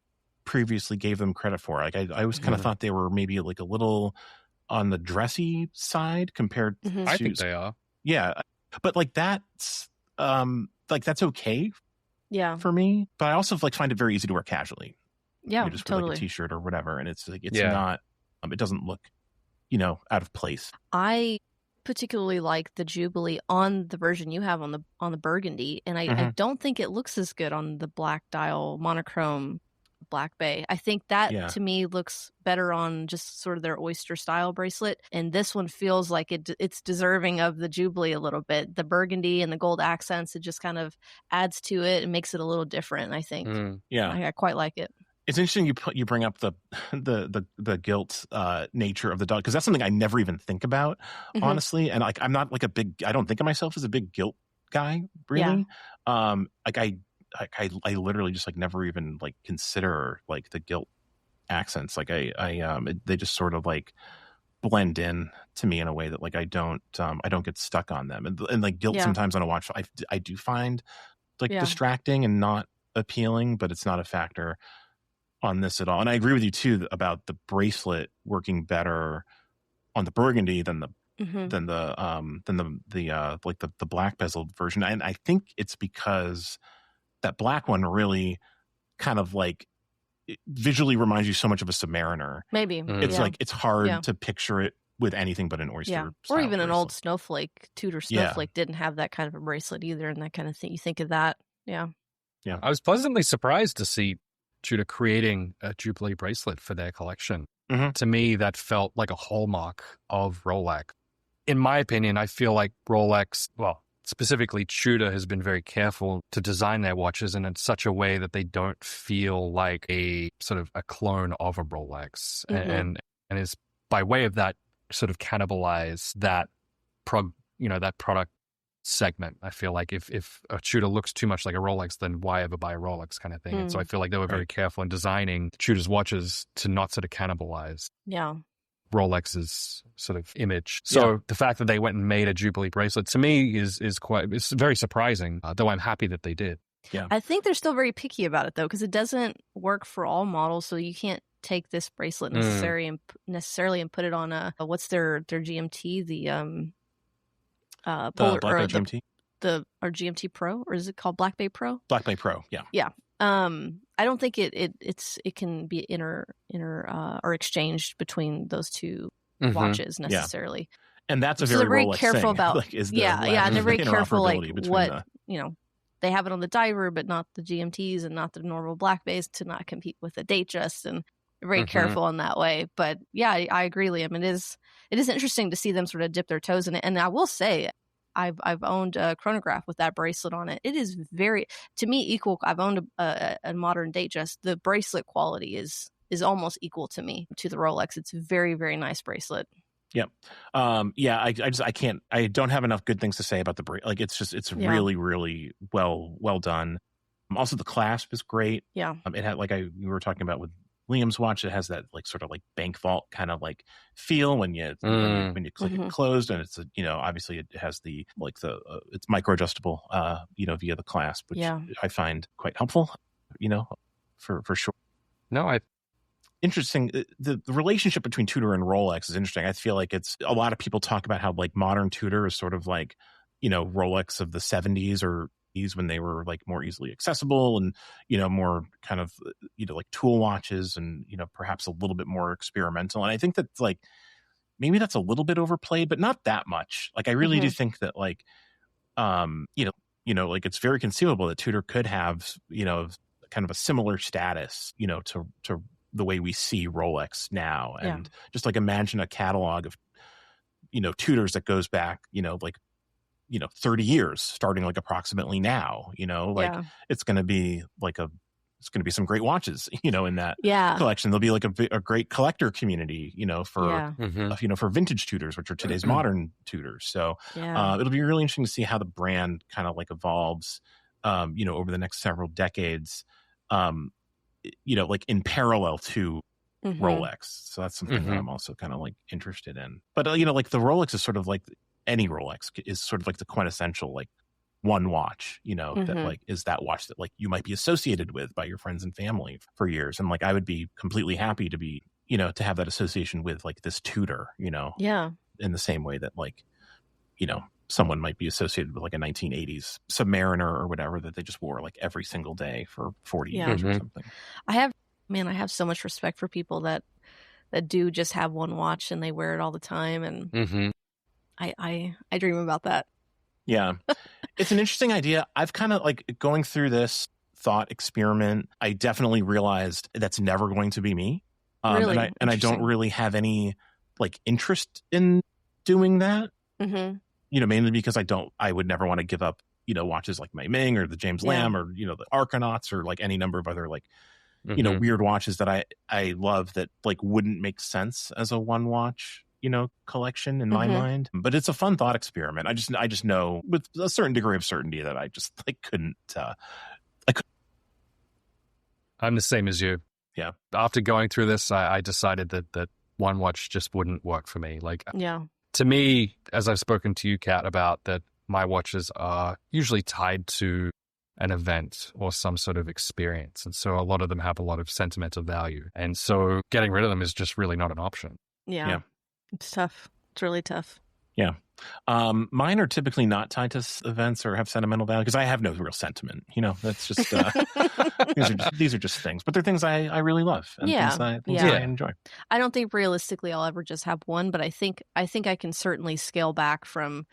previously gave them credit for. Like I always kind of thought they were maybe like a little on the dressy side compared to
I think they are.
Yeah. But like that's okay for me. But I also like find it very easy to wear casually.
Yeah,
you just wear like a t-shirt or whatever, and it's like not it doesn't look, you know, out of place.
I particularly like the Jubilee on the version you have on the burgundy, and I don't think it looks as good on the black dial monochrome Black Bay. I think that to me looks better on just sort of their oyster style bracelet, and this one feels like it's deserving of the Jubilee a little bit. The burgundy and the gold accents, it just kind of adds to it and makes it a little different, I think. I quite like it.
It's interesting you bring up the gilt nature of the dog, because that's something I never even think about, honestly. And like I'm not like I don't think of myself as a big gilt guy, really. Like I literally just like never even like consider like the gilt accents. Like they just sort of like blend in to me in a way that like I don't get stuck on them. And like gilt sometimes on a watch I do find like distracting and not appealing, but it's not a factor on this at all. And I agree with you too about the bracelet working better on the burgundy than the black bezeled version. And I think it's because that black one really kind of like visually reminds you so much of a Submariner.
Maybe.
It's like it's hard to picture it with anything but an oyster
or even an old snowflake. Tudor snowflake didn't have that kind of a bracelet either, and that kind of thing. You think of that. Yeah.
I was pleasantly surprised to see Tudor creating a Jubilee bracelet for their collection. To me, that felt like a hallmark of Rolex. In my opinion, I feel like Rolex, well, specifically Tudor, has been very careful to design their watches in such a way that they don't feel like a sort of a clone of a Rolex, and is by way of that sort of cannibalize that product segment. I feel like if a Tudor looks too much like a Rolex, then why ever buy a Rolex kind of thing. And so I feel like they were very careful in designing Tudor's watches to not sort of cannibalize Rolex's sort of image. So the fact that they went and made a Jubilee bracelet to me is it's very surprising, though I'm happy that they did.
I think they're still very picky about it though, because it doesn't work for all models, so you can't take this bracelet necessarily and put it on a what's their GMT, the
Black Bay GMT,
or GMT Pro, or is it called Black Bay Pro?
Black Bay Pro, yeah.
I don't think it can be or exchanged between those two watches necessarily.
And that's a very
they're very
Rolex
careful
thing.
about
like, is the
and they're very careful like what
the...
they have it on the diver, but not the GMTs and not the normal Black Bays to not compete with the Datejust, and they're very careful in that way. But I agree, Liam. It is interesting to see them sort of dip their toes in it. And I will say, I've owned a chronograph with that bracelet on it. It is very, to me, equal. I've owned a modern Datejust. The bracelet quality is almost equal to me to the Rolex. It's a very, very nice bracelet.
Yep. I don't have enough good things to say about the bracelet. Like it's really, really well done. Also the clasp is great.
Yeah.
It had, like we were talking about with Liam's watch, it has that like sort of like bank vault kind of like feel when you click it closed, and it's obviously it has the like it's micro adjustable via the clasp, which I find quite helpful, for sure. Interesting. The relationship between Tudor and Rolex is interesting. I feel like it's a lot of people talk about how like modern Tudor is sort of like, Rolex of the 70s or when they were like more easily accessible and, more kind of, like tool watches and, perhaps a little bit more experimental. And I think that's like, maybe that's a little bit overplayed, but not that much. Like, I really do think that like, like it's very conceivable that Tudor could have, kind of a similar status, to the way we see Rolex now. And just like imagine a catalog of, Tudors that goes back, 30 years starting like approximately now, it's going to be some great watches, in that collection. There'll be like a great collector community, for vintage Tudors, which are today's modern Tudors. So it'll be really interesting to see how the brand kind of like evolves, over the next several decades, like in parallel to Rolex. So that's something that I'm also kind of like interested in. But, like the Rolex is sort of like any Rolex is sort of like the quintessential, like one watch, that like is that watch that like you might be associated with by your friends and family for years. And like, I would be completely happy to be, to have that association with like this Tudor, in the same way that like, someone might be associated with like a 1980s Submariner or whatever that they just wore like every single day for 40 years or something.
I have so much respect for people that do just have one watch and they wear it all the time. And I dream about that.
Yeah. It's an interesting idea. I've kind of like going through this thought experiment. I definitely realized that's never going to be me.
Really?
And I don't really have any like interest in doing that. Mainly because I would never want to give up, watches like my Ming or the James Lamb or, the Arcanauts or like any number of other like, weird watches that I love that like wouldn't make sense as a one watch, collection in my mind. But it's a fun thought experiment. I just know with a certain degree of certainty that I just like couldn't.
I'm the same as you.
Yeah.
After going through this, I decided that one watch just wouldn't work for me. Like, to me, as I've spoken to you, Kat, about that, my watches are usually tied to an event or some sort of experience. And so a lot of them have a lot of sentimental value. And so getting rid of them is just really not an option.
Yeah. It's tough. It's really tough.
Yeah. Mine are typically not tied to events or have sentimental value because I have no real sentiment. That's just these are just things, but they're things I really love and things I enjoy.
I don't think realistically I'll ever just have one, but I think I can certainly scale back from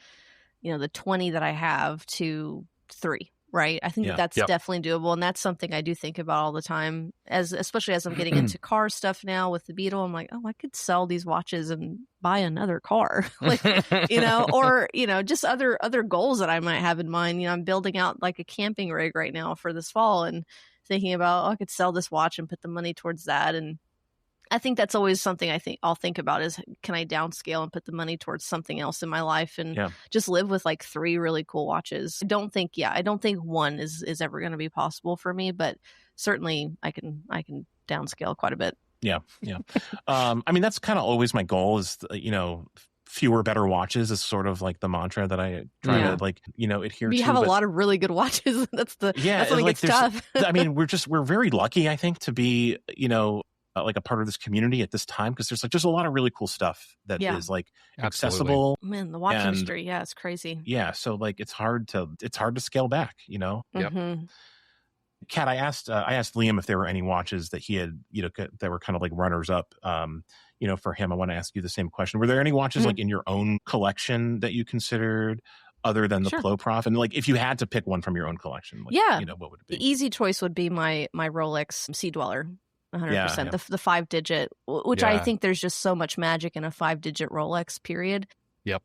the 20 that I have to 3. Right. I think that's definitely doable. And that's something I do think about all the time, especially as I'm getting into car stuff now with the Beetle. I'm like, oh, I could sell these watches and buy another car, like, or, just other goals that I might have in mind. I'm building out like a camping rig right now for this fall and thinking about, I could sell this watch and put the money towards that. And I think that's always something I'll think about is, can I downscale and put the money towards something else in my life and just live with like 3 really cool watches. I don't think one is ever going to be possible for me, but certainly I can downscale quite a bit.
Yeah. Yeah. I mean, that's kind of always my goal is, fewer better watches is sort of like the mantra that I try to like, adhere to.
You have a lot of really good watches. That's when it gets tough.
I mean, we're very lucky, I think, to be, like a part of this community at this time because there's a lot of really cool stuff that is like accessible.
Man, the watch industry, it's crazy.
Yeah, so like it's hard to scale back, Kat, I asked Liam if there were any watches that he had, that were kind of like runners up, for him. I want to ask you the same question. Were there any watches like in your own collection that you considered other than the Ploprof? And like if you had to pick one from your own collection, like, what would it be?
The easy choice would be my Rolex Sea Dweller. 100%. The 5-digit, which I think there's just so much magic in a 5-digit Rolex, period.
Yep.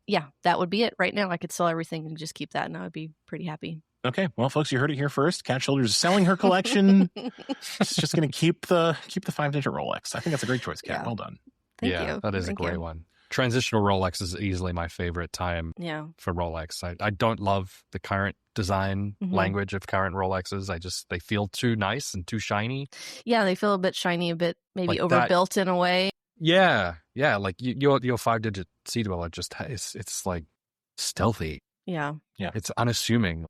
Yeah, that would be it. Right now, I could sell everything and just keep that, and I would be pretty happy.
Okay, well, folks, you heard it here first. Kat Childers is selling her collection. She's just going to keep the 5-digit Rolex. I think that's a great choice, Kat. Well done.
Thank you.
That is a great one. transitional Rolex is easily my favorite time for Rolex. I don't love the current design language of current Rolexes. They feel too nice and too shiny.
Yeah, they feel a bit shiny, a bit maybe like overbuilt in a way.
Yeah. Like your 5-digit C dweller it's like stealthy.
Yeah.
It's unassuming.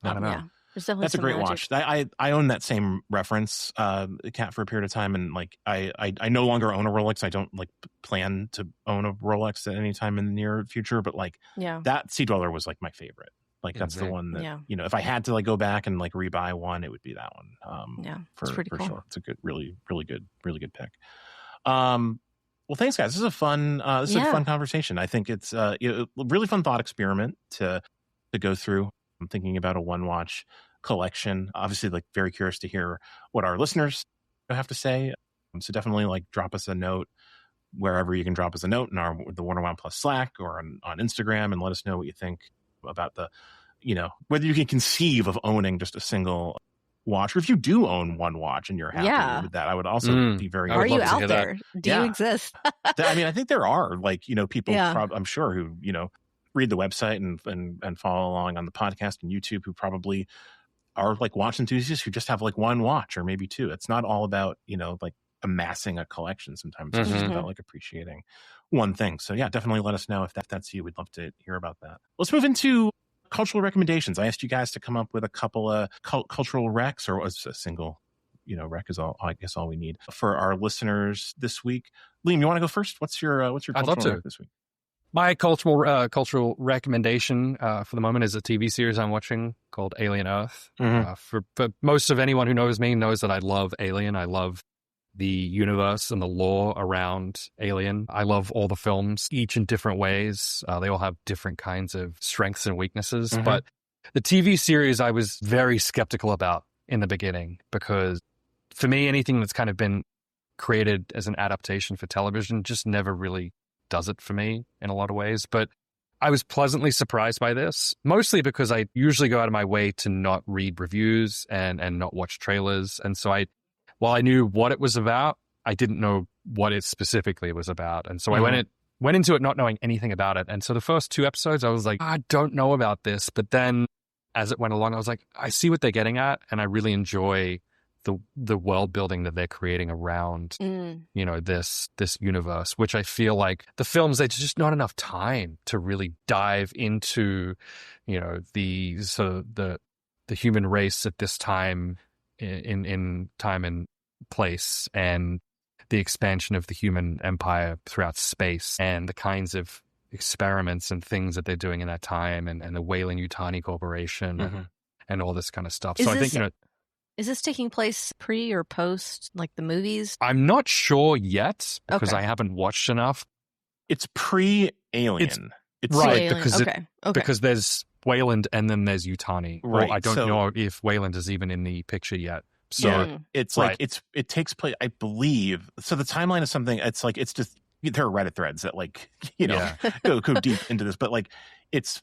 I don't know.
Yeah.
That's a great watch. I own that same reference, Cat, for a period of time, and like I no longer own a Rolex. I don't like plan to own a Rolex at any time in the near future. But like that Sea Dweller was like my favorite. Like that's the one that if I had to like go back and like rebuy one, it would be that one.
It's pretty cool.
Sure. It's a good, really good pick. Well, thanks, guys. This is a fun conversation. I think it's a really fun thought experiment to go through. I'm thinking about a one watch collection. Obviously, like very curious to hear what our listeners have to say. So definitely like drop us a note wherever you can drop us a note in the Warner One Plus Slack or on Instagram, and let us know what you think about whether you can conceive of owning just a single watch, or if you do own one watch and you're happy with that. I would also be very.
Are you out there? Do you exist?
I mean, I think there are people. I'm sure who read the website and follow along on the podcast and YouTube, who probably are like watch enthusiasts who just have like one watch or maybe two. It's not all about like amassing a collection. Sometimes it's just about like appreciating one thing. So yeah, definitely let us know if that's you. We'd love to hear about that. Let's move into cultural recommendations. I asked you guys to come up with a couple of cultural recs, or was a single rec is all we need for our listeners this week. Liam, you want to go first? What's your cultural rec this week?
My cultural recommendation for the moment is a TV series I'm watching called Alien Earth. For most of anyone who knows me knows that I love Alien. I love the universe and the lore around Alien. I love all the films, each in different ways. They all have different kinds of strengths and weaknesses. But the TV series I was very skeptical about in the beginning, because for me, anything that's kind of been created as an adaptation for television just never really does it for me in a lot of ways. But I was pleasantly surprised by this, mostly because I usually go out of my way to not read reviews and not watch trailers. And so while I knew what it was about, I didn't know what it specifically was about. And so I went into it not knowing anything about it. And so the first 2 episodes, I was like, I don't know about this. But then as it went along, I was like, I see what they're getting at. And I really enjoy the world building that they're creating around, this universe, which I feel like the films, there's just not enough time to really dive into, the human race at this time in time and place, and the expansion of the human empire throughout space, and the kinds of experiments and things that they're doing in that time, and the Weyland-Yutani Corporation and all this kind of stuff. So I think,
is this taking place pre or post, like the movies?
I'm not sure yet, because I haven't watched enough.
It's pre-Alien.
It's right, because there's Weyland and then there's Yutani. Right. Well, I don't know if Weyland is even in the picture yet. So
it's like it takes place, I believe. So the timeline is something. It's like it's just there are Reddit threads that like go deep into this, but like it's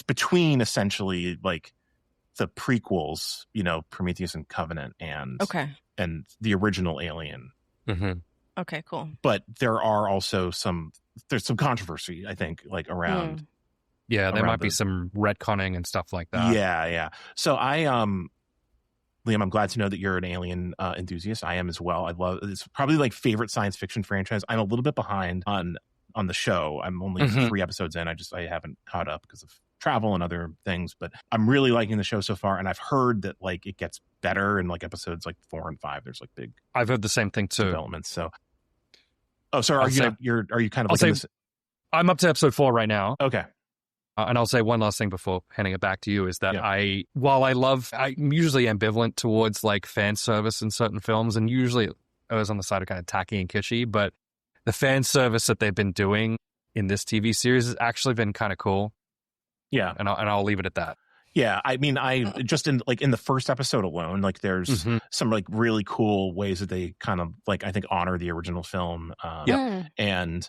between essentially like the prequels, Prometheus and Covenant, and the original Alien.
Okay, cool.
But there are also there's some controversy, I think, like around.
Yeah, there might be some retconning and stuff like that.
Yeah. So Liam, I'm glad to know that you're an Alien enthusiast. I am as well. I love it's probably like favorite science fiction franchise. I'm a little bit behind on the show. I'm only 3 episodes in. I haven't caught up because of travel and other things, but I'm really liking the show so far. And I've heard that like it gets better in like episodes like 4 and 5. There's like big.
I've heard the same thing too.
Developments. So, are you kind of like
I'm up to episode 4 right now.
Okay.
And I'll say one last thing before handing it back to you is that I'm usually ambivalent towards like fan service in certain films, and usually I was on the side of kind of tacky and kitschy, but the fan service that they've been doing in this TV series has actually been kind of cool.
Yeah.
And I'll leave it at that.
Yeah. I mean, I just in the first episode alone, like there's some like really cool ways that they kind of like, I think, honor the original film. And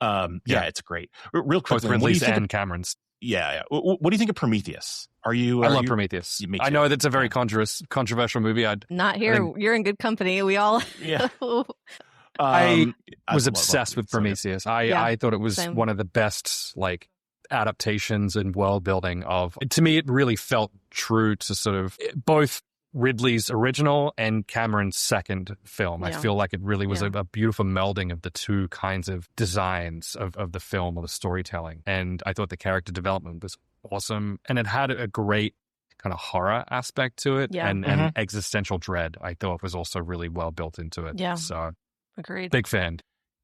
it's great. Real quick,
Ridley's and Cameron's.
Yeah. What do you think of Prometheus? I
love Prometheus. I know that's a very controversial movie.
Not here. You're in good company. We all.
Yeah.
I was obsessed with Prometheus. I thought it was
same.
one of the best like adaptations and world building of. To me, it really felt true to sort of both Ridley's original and Cameron's second film. I feel like it really was a beautiful melding of the two kinds of designs of the film or the storytelling. And I thought the character development was awesome. And it had a great kind of horror aspect to it and existential dread. I thought was also really well built into it.
Yeah.
So
agreed.
Big fan.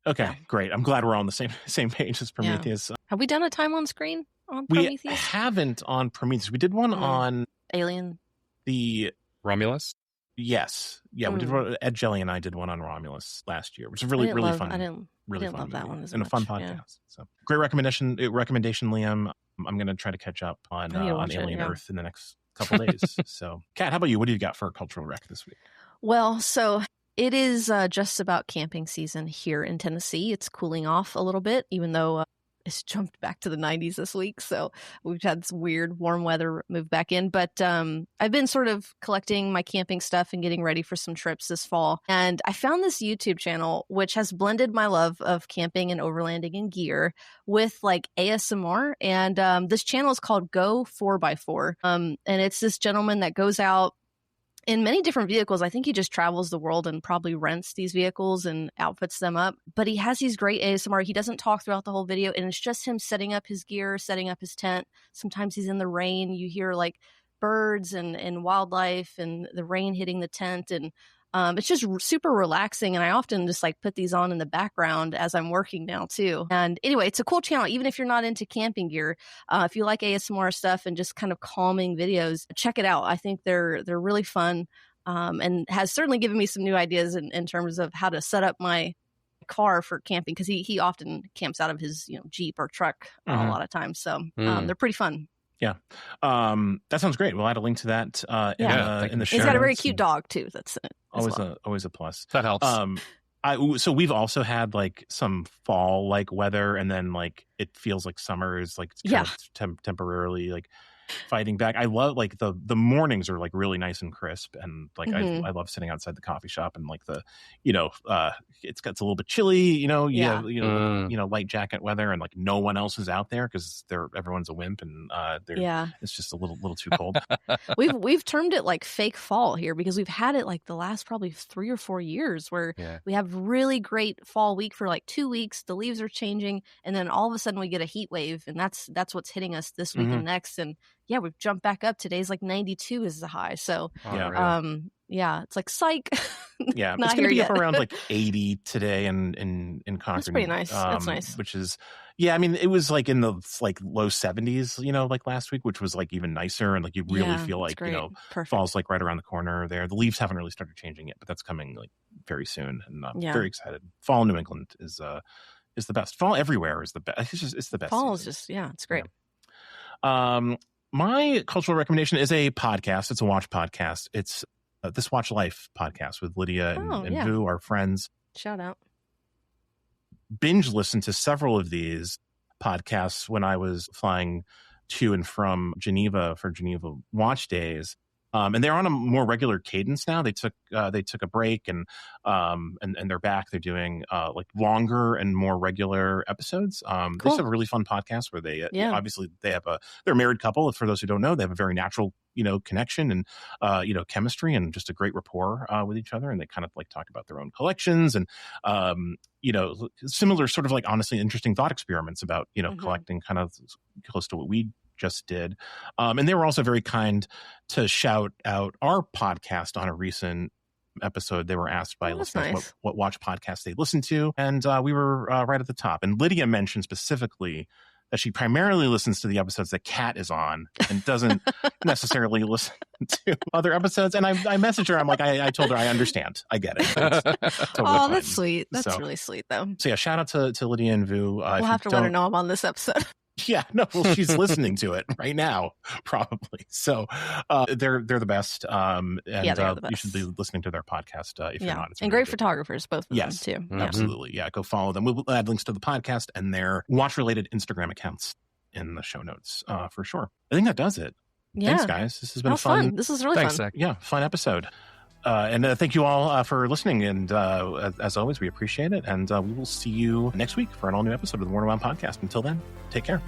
Okay, great. I'm glad we're all on the same page as Prometheus.
Have we done a time on screen on Prometheus?
We haven't on Prometheus. We did one on
Alien.
The
Romulus?
Yes. Yeah, we did. Ed Jelly and I did one on Romulus last year, which is really fun.
I didn't
fun
love that one as
and
much.
a fun podcast. So great recommendation, Liam. I'm going to try to catch up on Alien Earth in the next couple days. So, Kat, how about you? What do you got for a cultural rec this week?
Well, so it is just about camping season here in Tennessee. It's cooling off a little bit, even though it's jumped back to the 90s this week. So we've had some weird warm weather move back in. But I've been sort of collecting my camping stuff and getting ready for some trips this fall. And I found this YouTube channel, which has blended my love of camping and overlanding and gear with like ASMR. And this channel is called Go 4x4. And it's this gentleman that goes out in many different vehicles. I think he just travels the world and probably rents these vehicles and outfits them up. But he has these great ASMR. He doesn't talk throughout the whole video, and it's just him setting up his gear, setting up his tent. Sometimes he's in the rain. You hear like birds and wildlife and the rain hitting the tent. And it's just super relaxing. And I often just like put these on in the background as I'm working now too. And anyway, it's a cool channel. Even if you're not into camping gear, if you like ASMR stuff and just kind of calming videos, check it out. I think they're really fun, and has certainly given me some new ideas in terms of how to set up my car for camping, because he often camps out of his Jeep or truck a lot of times. So they're pretty fun.
Yeah. That sounds great. We'll add a link to that in the show.
He's got a very cute dog too. That's
always a plus.
That helps.
So we've also had like some fall like weather, and then like it feels like summer is like kind of temporarily like fighting back. I love like the mornings are like really nice and crisp, and like I love sitting outside the coffee shop, and like the it's a little bit chilly, light jacket weather, and like no one else is out there because everyone's a wimp, and it's just a little too cold.
We've termed it like fake fall here because we've had it like the last probably 3 or 4 years where we have really great fall week for like 2 weeks. The leaves are changing, and then all of a sudden we get a heat wave, and that's what's hitting us this week and next. And we've jumped back up. Today's like 92 is the high. So, it's like psych.
Yeah, it's going to be up around like 80 today in Concord.
That's pretty nice. That's nice.
Which is, I mean, it was like in the like low 70s, like last week, which was like even nicer, and like you really feel like fall's like right around the corner there. The leaves haven't really started changing yet, but that's coming like very soon, and I'm very excited. Fall in New England is the best. Fall everywhere is the best. It's the best.
Fall is just it's great.
Yeah. My cultural recommendation is a podcast. It's a watch podcast. It's This Watch Life podcast with Lydia and Vu, our friends.
Shout out.
Binge listened to several of these podcasts when I was flying to and from Geneva for Geneva Watch Days. And they're on a more regular cadence now. They took a break, and they're back. They're doing like longer and more regular episodes. Cool. They just have a really fun podcast where they obviously they're a married couple. For those who don't know, they have a very natural connection and chemistry and just a great rapport with each other. And they kind of like talk about their own collections and similar sort of like honestly interesting thought experiments about collecting, kind of close to what we just did. And they were also very kind to shout out our podcast on a recent episode. They were asked by listeners what watch podcasts they listened to, and we were right at the top. And Lydia mentioned specifically that she primarily listens to the episodes that Kat is on and doesn't necessarily listen to other episodes. And I messaged her. I'm like, I told her I understand. I get it. Totally
that's sweet. That's really sweet, though.
So shout out to Lydia and Vu.
We'll have to let her know I'm on this episode.
Yeah, no, well, she's listening to it right now, probably. So they're the best. And they're the best. You should be listening to their podcast if you're not. It's
and great photographers, both of them, too.
Absolutely. Yeah, go follow them. We'll add links to the podcast and their watch-related Instagram accounts in the show notes for sure. I think that does it. Yeah. Thanks, guys. This has been fun.
This is really fun.
Zach.
Yeah, fun episode. thank you all for listening. And as always, we appreciate it. And we will see you next week for an all-new episode of the Warner Wound podcast. Until then, take care.